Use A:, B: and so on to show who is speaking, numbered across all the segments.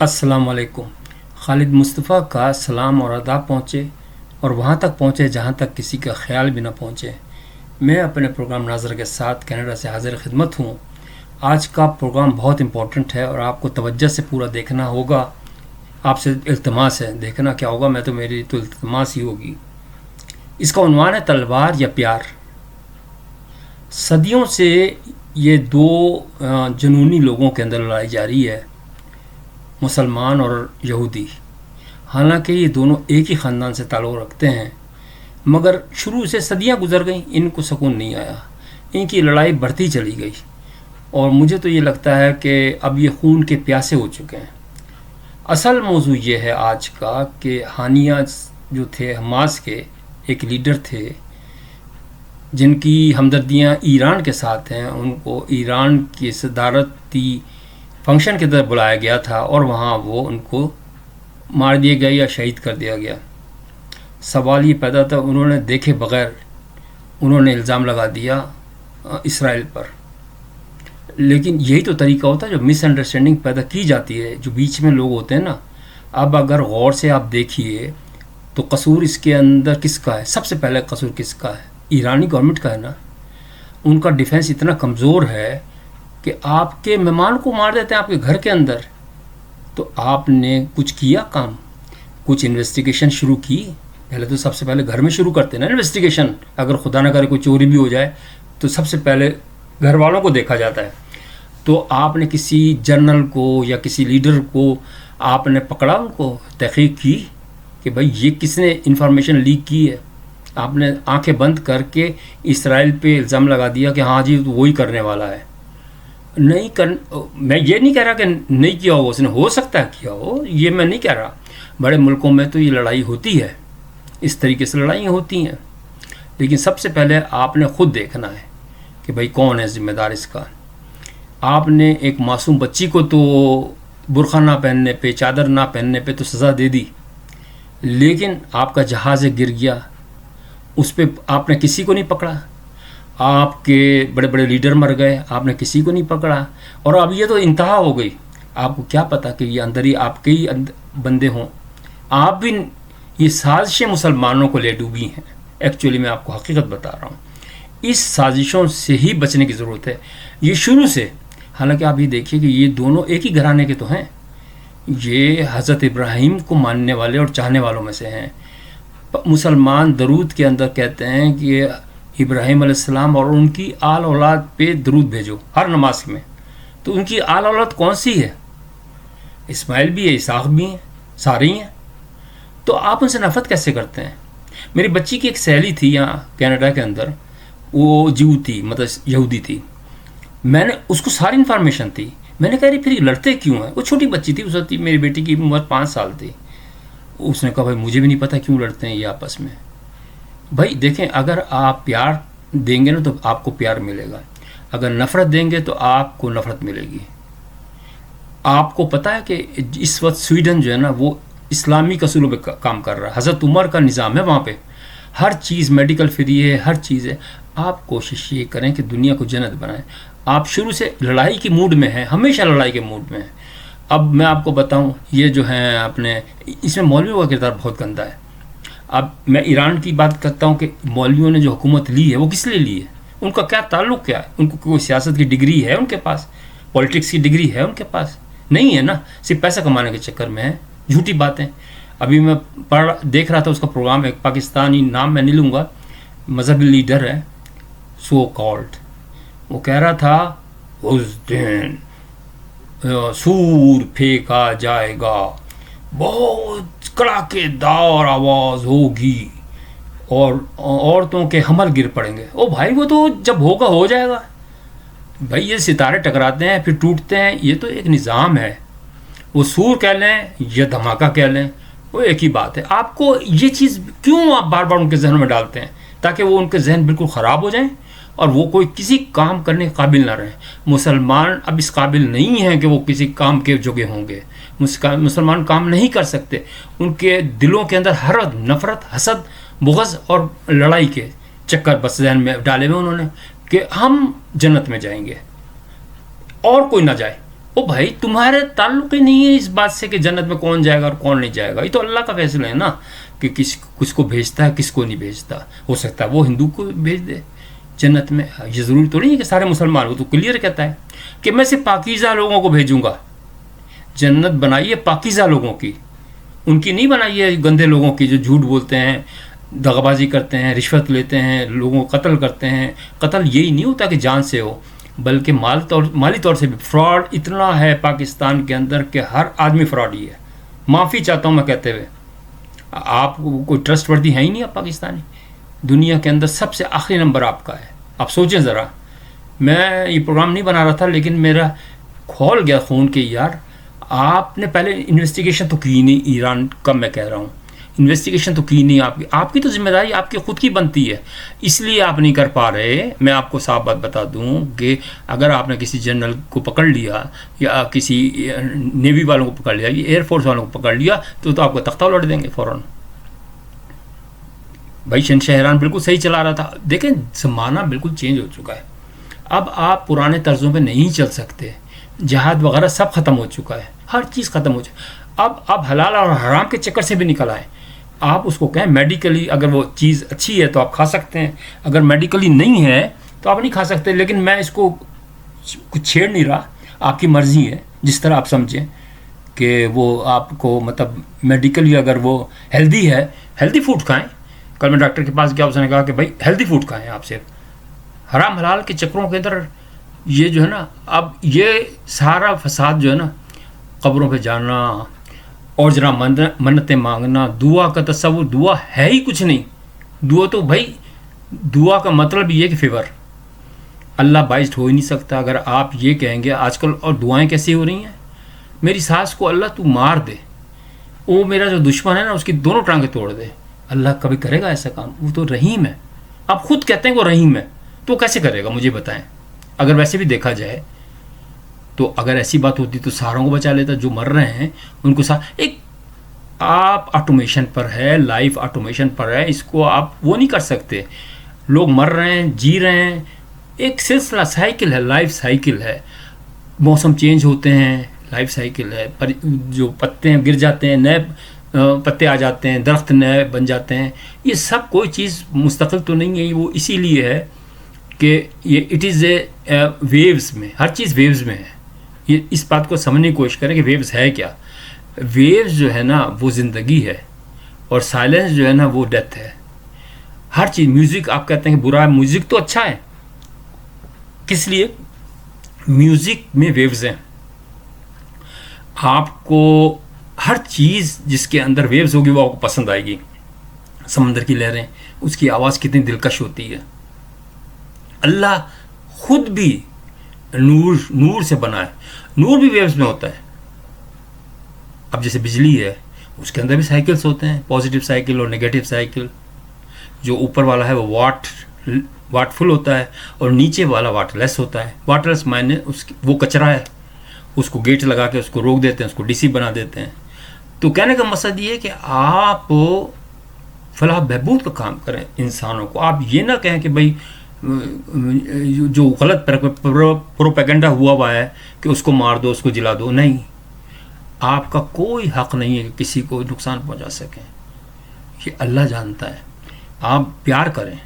A: अस्सलाम वालेकुम। खालिद मुस्तफ़ा का सलाम और आदाब पहुँचे और वहाँ तक पहुँचे जहाँ तक किसी का ख्याल भी ना पहुँचे। मैं अपने प्रोग्राम नाज़र के साथ कनाडा से हाजिर खिदमत हूँ। आज का प्रोग्राम बहुत इम्पोर्टेंट है और आपको तवज्जो से पूरा देखना होगा। आपसे इल्तिमास है, देखना क्या होगा, मैं तो मेरी तो इल्तिमास ही होगी। इसका उन्वान है तलवार या प्यार। सदियों से ये दो जुनूनी लोगों के अंदर लड़ाई जारी है, मुसलमान और यहूदी। हालांकि ये दोनों एक ही ख़ानदान से ताल्लुक़ रखते हैं, मगर शुरू से सदियां गुजर गईं, इनको सुकून नहीं आया, इनकी लड़ाई बढ़ती चली गई। और मुझे तो ये लगता है कि अब ये खून के प्यासे हो चुके हैं। असल मौजू ये है आज का कि हानिया जो थे, हमास के एक लीडर थे जिनकी हमदर्दियाँ ईरान के साथ हैं, उनको ईरान की सदारती फंक्शन के तरफ बुलाया गया था और वहाँ वो उनको मार दिया गया या शहीद कर दिया गया। सवाल ये पैदा था, उन्होंने देखे बग़ैर उन्होंने इल्ज़ाम लगा दिया इसराइल पर। लेकिन यही तो तरीका होता है, जो मिसअंडरस्टैंडिंग पैदा की जाती है, जो बीच में लोग होते हैं ना। अब अगर गौर से आप देखिए तो कसूर इसके अंदर किसका है? सबसे पहले कसूर किसका है? ईरानी गवर्नमेंट का है ना। उनका डिफेंस इतना कमज़ोर है कि आपके मेहमान को मार देते हैं आपके घर के अंदर। तो आपने कुछ किया काम, कुछ इन्वेस्टिगेशन शुरू की? पहले तो सबसे पहले घर में शुरू करते हैं ना इन्वेस्टिगेशन। अगर खुदा न करे कोई चोरी भी हो जाए तो सबसे पहले घर वालों को देखा जाता है। तो आपने किसी जर्नल को या किसी लीडर को आपने पकड़ा, उनको तहकीक की कि भाई ये किसने इंफॉर्मेशन लीक की है? आपने आंखें बंद करके इसराइल पे इल्ज़ाम लगा दिया कि हाँ जी तो वही करने वाला है। नहीं कर, मैं ये नहीं कह रहा कि नहीं किया हो, उसने हो सकता है किया हो, ये मैं नहीं कह रहा। बड़े मुल्कों में तो ये लड़ाई होती है, इस तरीके से लड़ाइयाँ होती हैं। लेकिन सबसे पहले आपने ख़ुद देखना है कि भाई कौन है ज़िम्मेदार इसका। आपने एक मासूम बच्ची को तो बुर्खा ना पहनने पे, चादर ना पहनने पे तो सज़ा दे दी, लेकिन आपका जहाज़ गिर गया, उस पर आपने किसी को नहीं पकड़ा। आपके बड़े बड़े लीडर मर गए, आपने किसी को नहीं पकड़ा। और अब ये तो इंतहा हो गई। आपको क्या पता कि ये अंदर ही आपके ही बंदे हों। आप भी ये साजिशें मुसलमानों को ले डूबी हैं। एक्चुअली मैं आपको हकीकत बता रहा हूँ, इस साजिशों से ही बचने की ज़रूरत है, ये शुरू से। हालांकि आप ये देखिए कि ये दोनों एक ही घराने के तो हैं। ये हज़रत इब्राहीम को मानने वाले और चाहने वालों में से हैं। मुसलमान दरूद के अंदर कहते हैं कि इब्राहीम अलैहिस्सलाम और उनकी आल औलाद पे दरूद भेजो हर नमाज में। तो उनकी आल औलाद कौन सी है? इस्माइल भी है, इसाक भी हैं, सारे ही हैं। तो आप उनसे नफरत कैसे करते हैं? मेरी बच्ची की एक सहेली थी यहाँ कनाडा के अंदर, वो जीव थी, मतलब यहूदी थी। मैंने उसको सारी इन्फॉर्मेशन थी। मैंने कहा फिर लड़ते क्यों हैं? वो छोटी बच्ची थी, उस वक्त मेरी बेटी की उम्र 5 साल थी। उसने कहा भाई मुझे भी नहीं पता क्यों लड़ते हैं ये आपस में। भाई देखें, अगर आप प्यार देंगे ना तो आपको प्यार मिलेगा, अगर नफ़रत देंगे तो आपको नफ़रत मिलेगी। आपको पता है कि इस वक्त स्वीडन जो है ना वो इस्लामी असूलों पे काम कर रहा है। हज़रत उमर का निज़ाम है वहाँ पे, हर चीज़ मेडिकल फ्री है, हर चीज़ है। आप कोशिश ये करें कि दुनिया को जन्नत बनाएं। आप शुरू से लड़ाई की मूड में हैं, हमेशा लड़ाई के मूड में हैं। अब मैं आपको बताऊं, ये जो हैं अपने, इसमें मौलवियों का किरदार बहुत गंदा है। अब मैं ईरान की बात करता हूं कि मौलवियों ने जो हुकूमत ली है वो किस लिए ली है? उनका क्या ताल्लुक़ क्या है? उनको कोई सियासत की डिग्री है उनके पास? पॉलिटिक्स की डिग्री है उनके पास? नहीं है ना, सिर्फ पैसा कमाने के चक्कर में है, झूठी बातें। अभी मैं देख रहा था उसका प्रोग्राम, एक पाकिस्तानी, नाम मैं नहीं लूँगा, मजहबी लीडर है सो कॉल्ड, वो कह रहा था उस दिन सूर फेंका जाएगा, बहुत कड़ाकेदार आवाज़ होगी और औरतों के हमल गिर पड़ेंगे। ओ भाई वो तो जब होगा हो जाएगा। भाई ये सितारे टकराते हैं फिर टूटते हैं, ये तो एक निज़ाम है। वो सूर कह लें या धमाका कह लें, वो एक ही बात है। आपको ये चीज़ क्यों आप बार बार उनके जहन में डालते हैं? ताकि वो उनके जहन बिल्कुल ख़राब हो जाएं और वो कोई किसी काम करने के काबिल ना रहे। मुसलमान अब इस काबिल नहीं हैं कि वो किसी काम के जोगे होंगे। मुसलमान काम नहीं कर सकते। उनके दिलों के अंदर हर नफ़रत, हसद, बुग़्ज़ और लड़ाई के चक्कर बस जहन में डाले हुए उन्होंने कि हम जन्नत में जाएंगे और कोई ना जाए। ओ भाई तुम्हारे ताल्लुक ही नहीं है इस बात से कि जन्नत में कौन जाएगा और कौन नहीं जाएगा, ये तो अल्लाह का फैसला है ना कि किसको भेजता है किसको नहीं भेजता। हो सकता है वो हिंदू को भेज दे जन्नत में, ये ज़रूरी तो नहीं है कि सारे मुसलमान को, तो क्लियर कहता है कि मैं सिर्फ पाकीज़ा लोगों को भेजूंगा। जन्नत बनाई है पाकीज़ा लोगों की, उनकी नहीं बनाई है गंदे लोगों की जो झूठ बोलते हैं, दगाबाजी करते हैं, रिश्वत लेते हैं, लोगों को कत्ल करते हैं। कत्ल यही नहीं होता कि जान से हो, बल्कि माली तौर से भी फ्रॉड इतना है पाकिस्तान के अंदर कि हर आदमी फ्रॉड ही है। माफ़ी चाहता हूँ मैं कहते हुए, आप कोई ट्रस्ट वर्दी है ही नहीं। आप पाकिस्तानी दुनिया के अंदर सबसे आखिरी नंबर आपका है। आप सोचें ज़रा, मैं ये प्रोग्राम नहीं बना रहा था लेकिन मेरा खोल गया खून के यार। आपने पहले इन्वेस्टिगेशन तो की नहीं, ईरान का मैं कह रहा हूँ, इन्वेस्टिगेशन तो की नहीं। आपकी तो जिम्मेदारी आपकी ख़ुद की बनती है, इसलिए आप नहीं कर पा रहे। मैं आपको साफ बात बता दूं कि अगर आपने किसी जनरल को पकड़ लिया या किसी नेवी वालों को पकड़ लिया या एयरफोर्स वालों को पकड़ लिया तो आपका तख्ता उलट देंगे फ़ौरन। भाई शहरान बिल्कुल सही चला रहा था। देखें ज़माना बिल्कुल चेंज हो चुका है, अब आप पुराने तर्ज़ों पे नहीं चल सकते। जहाद वगैरह सब ख़त्म हो चुका है, हर चीज़ ख़त्म हो चुकी। अब आप हलाल और हराम के चक्कर से भी निकल आए। आप उसको कहें मेडिकली अगर वो चीज़ अच्छी है तो आप खा सकते हैं, अगर मेडिकली नहीं है तो आप नहीं खा सकते। लेकिन मैं इसको कुछ छेड़ नहीं रहा, आपकी मर्ज़ी है जिस तरह आप समझें कि वो आपको मतलब मेडिकली अगर वो हेल्दी है, हेल्दी फूड खाएं। कल मैं डॉक्टर के पास गया, उसने कहा कि भाई हेल्दी फूड खाएं आप सिर्फ, हराम हलाल के चक्करों के अंदर ये जो है ना, अब ये सारा फसाद जो है ना, कब्रों पे जाना और जरा मन्नतें मांगना, दुआ का तस्वुर, दुआ है ही कुछ नहीं। दुआ तो भाई, दुआ का मतलब ये कि फेवर, अल्लाह बाइज्ड हो ही नहीं सकता। अगर आप ये कहेंगे आजकल, और दुआएं कैसी हो रही हैं, मेरी सास को अल्लाह तू मार दे, वो मेरा जो दुश्मन है ना उसकी दोनों टांगें तोड़ दे। अल्लाह कभी करेगा ऐसा काम? वो तो रहीम है। आप खुद कहते हैं वो रहीम है, तो कैसे करेगा मुझे बताएं। अगर वैसे भी देखा जाए तो अगर ऐसी बात होती तो सारों को बचा लेता, जो मर रहे हैं उनको एक आप ऑटोमेशन पर है, लाइफ ऑटोमेशन पर है, इसको आप वो नहीं कर सकते। लोग मर रहे हैं, जी रहे हैं, एक सिलसिला साइकिल है, लाइफ साइकिल है। मौसम चेंज होते हैं, लाइफ साइकिल है, पर जो पत्ते हैं गिर जाते हैं, नए पत्ते आ जाते हैं, दरख्त नए बन जाते हैं। ये सब कोई चीज़ मुस्तकिल तो नहीं है, वो इसीलिए है कि ये इट इज़ ए वेव्स में, हर चीज़ वेव्स में है। ये इस बात को समझने की कोशिश करें कि वेव्स है क्या। वेव्स जो है ना वो ज़िंदगी है, और साइलेंस जो है ना वो डेथ है। हर चीज़, म्यूज़िक आप कहते हैं कि बुरा है, म्यूज़िक तो अच्छा है। किस लिए? म्यूज़िक में वेव्स हैं। आपको हर चीज़ जिसके अंदर वेव्स होगी वो आपको पसंद आएगी। समंदर की लहरें, उसकी आवाज़ कितनी दिलकश होती है। अल्लाह खुद भी नूर से बना है, नूर भी वेव्स में होता है। अब जैसे बिजली है, उसके अंदर भी साइकिल्स होते हैं, पॉजिटिव साइकिल और नेगेटिव साइकिल। जो ऊपर वाला है वो वाटफुल होता है और नीचे वाला वाटरलेस होता है। वाटरलेस मायने उसकी वो कचरा है, उसको गेट लगा के उसको रोक देते हैं, उसको डीसी बना देते हैं। तो कहने का मकसद ये है कि आप फलाह बहबूद का काम करें इंसानों को। आप ये ना कहें कि भाई जो गलत प्रोपेगेंडा हुआ है कि उसको मार दो, उसको जिला दो। नहीं, आपका कोई हक नहीं है कि किसी को नुकसान पहुंचा सकें, ये अल्लाह जानता है। आप प्यार करें।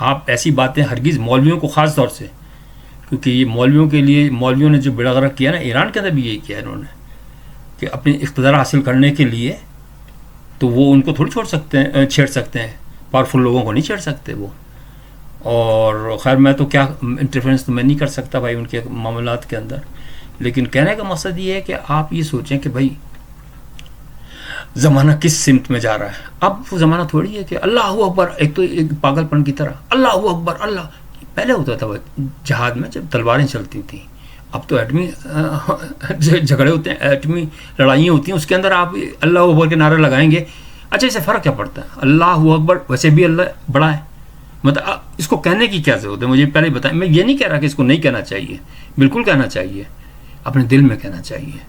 A: आप ऐसी बातें हरगिज़, मौलवियों को ख़ास तौर से, क्योंकि ये मौलवियों के लिए, मौलवियों ने जो बेड़ा गर्क किया ना, ईरान के अंदर भी यही किया इन्होंने कि अपनी इक़्तिदार हासिल करने के लिए, तो वो उनको थोड़ी छेड़ सकते हैं, पावरफुल लोगों को नहीं छेड़ सकते वो। और खैर मैं तो क्या इंटरफेरेंस तो मैं नहीं कर सकता भाई उनके मामलात के अंदर। लेकिन कहने का मकसद ये है कि आप ये सोचें कि भाई ज़माना किस सिमत में जा रहा है। अब वो ज़माना थोड़ी है कि अल्लाह अकबर, एक तो एक पागलपन की तरह अल्लाह अकबर अल्लाह। पहले होता था जहाद में जब तलवारें चलती थी, अब तो एटमी झगड़े होते हैं, एटमी लड़ाइयाँ होती हैं, उसके अंदर आप अल्लाह अकबर के नारे लगाएंगे। अच्छा, इससे फ़र्क क्या पड़ता है? अल्लाह अकबर वैसे भी अल्लाह बड़ा है, मतलब इसको कहने की क्या ज़रूरत है? मुझे पहले ही बताएं। मैं ये नहीं कह रहा कि इसको नहीं कहना चाहिए, बिल्कुल कहना चाहिए, अपने दिल में कहना चाहिए।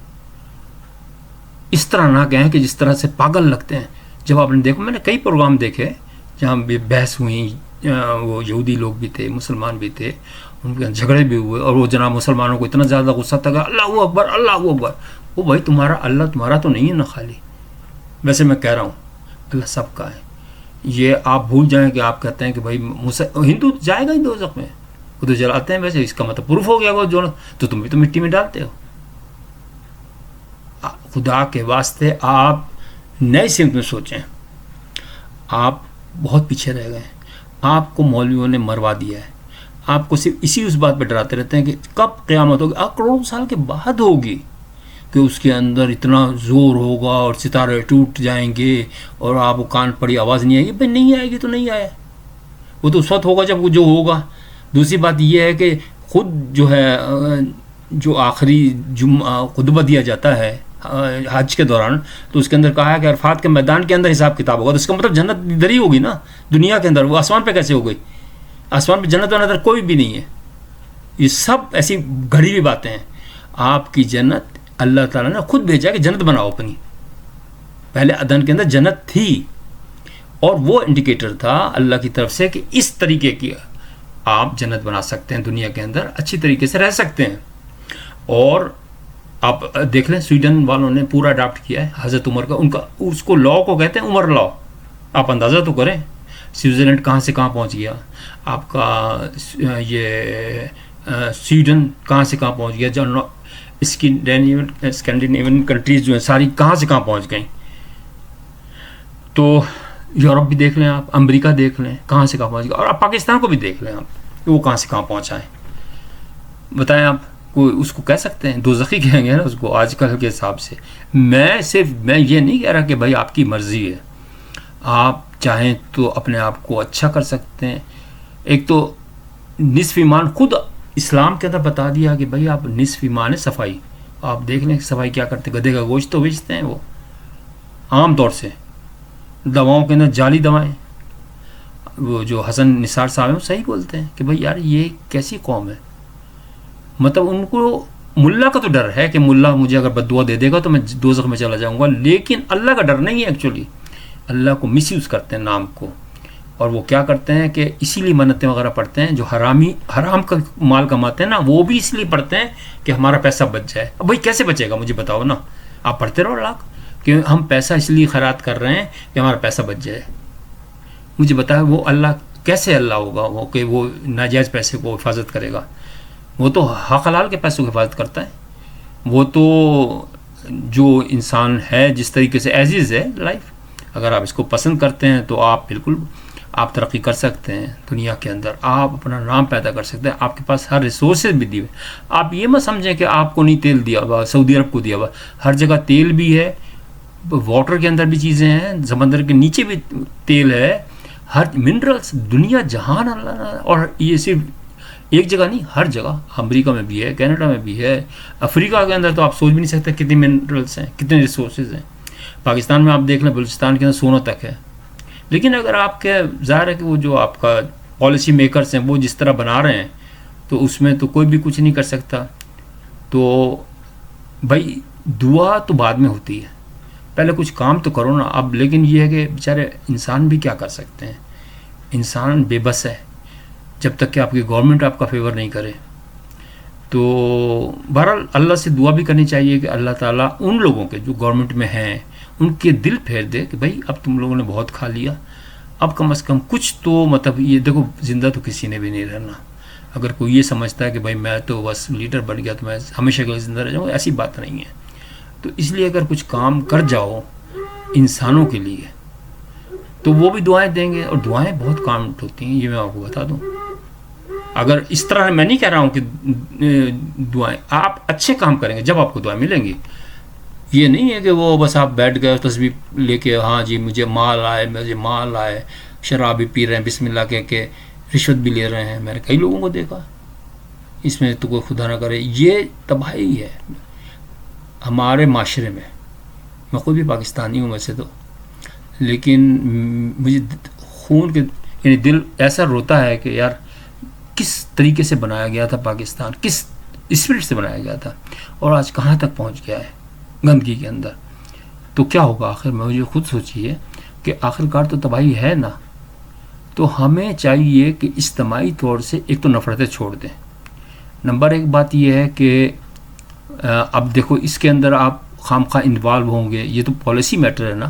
A: इस तरह ना कहें कि जिस तरह से पागल लगते हैं। जब आपने देखो, मैंने कई प्रोग्राम देखे जहाँ बहस हुई, वो यहूदी लोग भी थे, मुसलमान भी थे, ان کے جھگڑے بھی ہوئے، اور وہ جناب مسلمانوں کو اتنا زیادہ غصہ تھا کہ اللہ اکبر اللہ اکبر. وہ بھائی تمہارا اللہ تمہارا تو نہیں ہے نا خالی. ویسے میں کہہ رہا ہوں اللہ سب کا ہے. یہ آپ بھول جائیں کہ آپ کہتے ہیں کہ بھائی ہندو جائے گا ہی دوزخ میں، وہ تو جلاتے ہیں. ویسے اس کا مطلب پروف ہو گیا وہ جو، تو تم بھی تو مٹی میں ڈالتے ہو. خدا کے واسطے آپ نئے سمت میں سوچیں. آپ بہت پیچھے رہ گئے. آپ کو مولویوں نے مروا دیا ہے. آپ کو صرف اسی اس بات پہ ڈراتے رہتے ہیں کہ کب قیامت ہوگی. کروڑوں سال کے بعد ہوگی، کہ اس کے اندر اتنا زور ہوگا اور ستارے ٹوٹ جائیں گے اور آپ کو کان پڑی آواز نہیں آئے گی. بھائی نہیں آئے گی تو نہیں آئے، وہ تو اس وقت ہوگا جب وہ جو ہوگا. دوسری بات یہ ہے کہ خود جو ہے جو آخری خطبہ دیا جاتا ہے حج کے دوران، تو اس کے اندر کہا ہے کہ عرفات کے میدان کے اندر حساب کتاب ہوگا. تو اس کا مطلب جنت ادھر ہی ہوگی نا دنیا کے اندر. وہ آسمان پہ کیسے ہو گئی؟ آسمان پہ جنت و نظر کوئی بھی نہیں ہے. یہ سب ایسی گھڑی ہوئی باتیں ہیں. آپ کی جنت اللہ تعالیٰ نے خود بھیجا کہ جنت بناؤ اپنی. پہلے عدن کے اندر جنت تھی، اور وہ انڈیکیٹر تھا اللہ کی طرف سے کہ اس طریقے کی آپ جنت بنا سکتے ہیں، دنیا کے اندر اچھی طریقے سے رہ سکتے ہیں. اور آپ دیکھ لیں سویڈن والوں نے پورا اڈاپٹ کیا ہے حضرت عمر کا. ان کا اس کو لاء کو کہتے ہیں عمر لاء. آپ اندازہ تو کریں سوئٹزرلینڈ کہاں سے کہاں پہنچ گیا، آپ کا یہ سویڈن کہاں سے کہاں پہنچ گیا، جو اسکینڈینیوین کنٹریز جو ہیں ساری کہاں سے کہاں پہنچ گئیں. تو یورپ بھی دیکھ لیں آپ، امریکہ دیکھ لیں کہاں سے کہاں پہنچ گیا، اور آپ پاکستان کو بھی دیکھ لیں آپ کہ وہ کہاں سے کہاں پہنچا ہے. بتائیں آپ کوئی اس کو کہہ سکتے ہیں؟ دوزخی کہیں گے نا اس کو آج کل کے حساب سے. میں یہ نہیں کہہ رہا کہ بھائی آپ کی مرضی ہے، آپ چاہیں تو اپنے آپ کو اچھا کر سکتے ہیں. ایک تو نصف ایمان خود اسلام کے اندر بتا دیا کہ بھائی آپ نصف ایمان ہے صفائی. آپ دیکھ لیں صفائی کیا کرتے، گدھے کا گوشت تو بیچتے ہیں وہ عام طور سے. دواؤں کے اندر جعلی دوائیں. وہ جو حسن نثار صاحب ہیں وہ صحیح بولتے ہیں کہ بھائی یار یہ کیسی قوم ہے. مطلب ان کو ملا کا تو ڈر ہے کہ ملا مجھے اگر بد دعا دے دے گا تو میں دوزخ میں چلا جاؤں گا، لیکن اللہ کا ڈر نہیں ہے. ایکچولی اللہ کو مس یوز کرتے ہیں نام کو. اور وہ کیا کرتے ہیں کہ اسی لیے منتیں وغیرہ پڑھتے ہیں. جو حرام کا مال کماتے ہیں نا، وہ بھی اس لیے پڑھتے ہیں کہ ہمارا پیسہ بچ جائے. اب بھائی کیسے بچے گا مجھے بتاؤ نا. آپ پڑھتے رہو لاکھ کہ ہم پیسہ اس لیے خیرات کر رہے ہیں کہ ہمارا پیسہ بچ جائے. مجھے بتایا وہ اللہ کیسے اللہ ہوگا وہ کہ وہ ناجائز پیسے کو حفاظت کرے گا؟ وہ تو حق حلال کے پیسوں کی حفاظت کرتا ہے. وہ تو جو انسان ہے جس طریقے سے عزیز ہے لائف، اگر آپ اس کو پسند کرتے ہیں تو آپ بالکل آپ ترقی کر سکتے ہیں دنیا کے اندر. آپ اپنا نام پیدا کر سکتے ہیں. آپ کے پاس ہر ریسورسز بھی دیے. آپ یہ مت سمجھیں کہ آپ کو نہیں تیل دیا ہوا، سعودی عرب کو دیا ہوا. ہر جگہ تیل بھی ہے، واٹر کے اندر بھی چیزیں ہیں، سمندر کے نیچے بھی تیل ہے. ہر منرلس دنیا جہان اللہ. اور یہ صرف ایک جگہ نہیں، ہر جگہ. امریکہ میں بھی ہے، کینیڈا میں بھی ہے، افریقہ کے اندر تو آپ سوچ بھی نہیں سکتے کتنی منرلس ہیں، کتنے ریسورسز ہیں. پاکستان میں آپ دیکھ لیں بلوچستان کے اندر سونا تک ہے. لیکن اگر آپ کے ظاہر ہے کہ وہ جو آپ کا پالیسی میکرز ہیں وہ جس طرح بنا رہے ہیں تو اس میں تو کوئی بھی کچھ نہیں کر سکتا. تو بھائی دعا تو بعد میں ہوتی ہے، پہلے کچھ کام تو کرو نا. اب لیکن یہ ہے کہ بیچارے انسان بھی کیا کر سکتے ہیں. انسان بے بس ہے جب تک کہ آپ کی گورنمنٹ آپ کا فیور نہیں کرے. تو بہرحال اللہ سے دعا بھی کرنی چاہیے کہ اللہ تعالیٰ ان لوگوں کے جو گورنمنٹ میں ہیں ان کے دل پھیر دے کہ بھائی اب تم لوگوں نے بہت کھا لیا، اب کم از کم کچھ تو مطلب یہ دیکھو زندہ تو کسی نے بھی نہیں رہنا. اگر کوئی یہ سمجھتا ہے کہ بھائی میں تو بس لیڈر بن گیا تو میں ہمیشہ کے لیے زندہ رہ جاؤں، ایسی بات نہیں ہے. تو اس لیے اگر کچھ کام کر جاؤ انسانوں کے لیے تو وہ بھی دعائیں دیں گے، اور دعائیں بہت کام ہوتی ہیں، یہ میں آپ کو بتا دوں. اگر اس طرح میں نہیں کہہ رہا ہوں کہ دعائیں، آپ اچھے کام کریں گے جب آپ کو دعائیں ملیں گی. یہ نہیں ہے کہ وہ بس آپ بیٹھ گئے تصویر لے کے ہاں جی مجھے مال آئے، شراب بھی پی رہے ہیں بسم اللہ کہہ کے، رشوت بھی لے رہے ہیں. میں نے کئی لوگوں کو دیکھا. اس میں تو کوئی خدا نہ کرے یہ تباہی ہے ہمارے معاشرے میں. میں خود بھی پاکستانی ہوں ویسے تو، لیکن مجھے خون کے یعنی دل ایسا روتا ہے کہ یار کس طریقے سے بنایا گیا تھا پاکستان، کس اسپرٹ سے بنایا گیا تھا، اور آج کہاں تک پہنچ گیا ہے گندگی کے اندر. تو کیا ہوگا آخر میں مجھے خود سوچیے کہ آخر کار تو تباہی ہے نا. تو ہمیں چاہیے کہ اجتماعی طور سے ایک تو نفرتیں چھوڑ دیں. نمبر ایک بات یہ ہے کہ اب دیکھو اس کے اندر آپ خام خواہ انوالو ہوں گے، یہ تو پالیسی میٹر ہے نا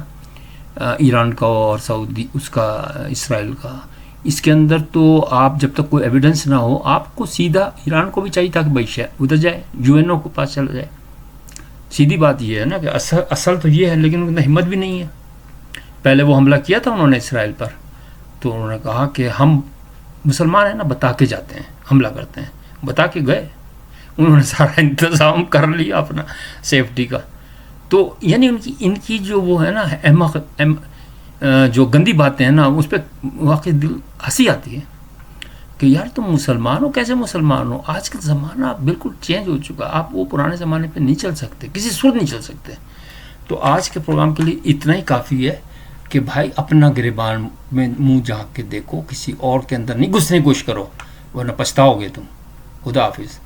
A: ایران کا اور سعودی اس کا اسرائیل کا. اس کے اندر تو آپ جب تک کوئی ایویڈنس نہ ہو، آپ کو سیدھا ایران کو بھی چاہیے تھا کہ بھائی ادھر جائے، یو این او کے پاس چلا جائے. سیدھی بات یہ ہے نا کہ اصل تو یہ ہے، لیکن ان کی ہمت بھی نہیں ہے. پہلے وہ حملہ کیا تھا انہوں نے اسرائیل پر، تو انہوں نے کہا کہ ہم مسلمان ہیں نا، بتا کے جاتے ہیں، حملہ کرتے ہیں. بتا کے گئے، انہوں نے سارا انتظام کر لیا اپنا سیفٹی کا. تو یعنی ان کی جو وہ ہے نا احمق جو گندی باتیں ہیں نا، اس پہ واقعی دل ہنسی آتی ہے کہ یار تم مسلمان ہو، کیسے مسلمان ہو؟ آج کل زمانہ بالکل چینج ہو چکا، آپ وہ پرانے زمانے پہ نہیں چل سکتے، کسی صورت نہیں چل سکتے. تو آج کے پروگرام کے لیے اتنا ہی کافی ہے کہ بھائی اپنا گریبان میں منہ جھانک کے دیکھو، کسی اور کے اندر نہیں گھسنے کی کوشش کرو، ورنہ پچھتاؤ گے تم. خدا حافظ.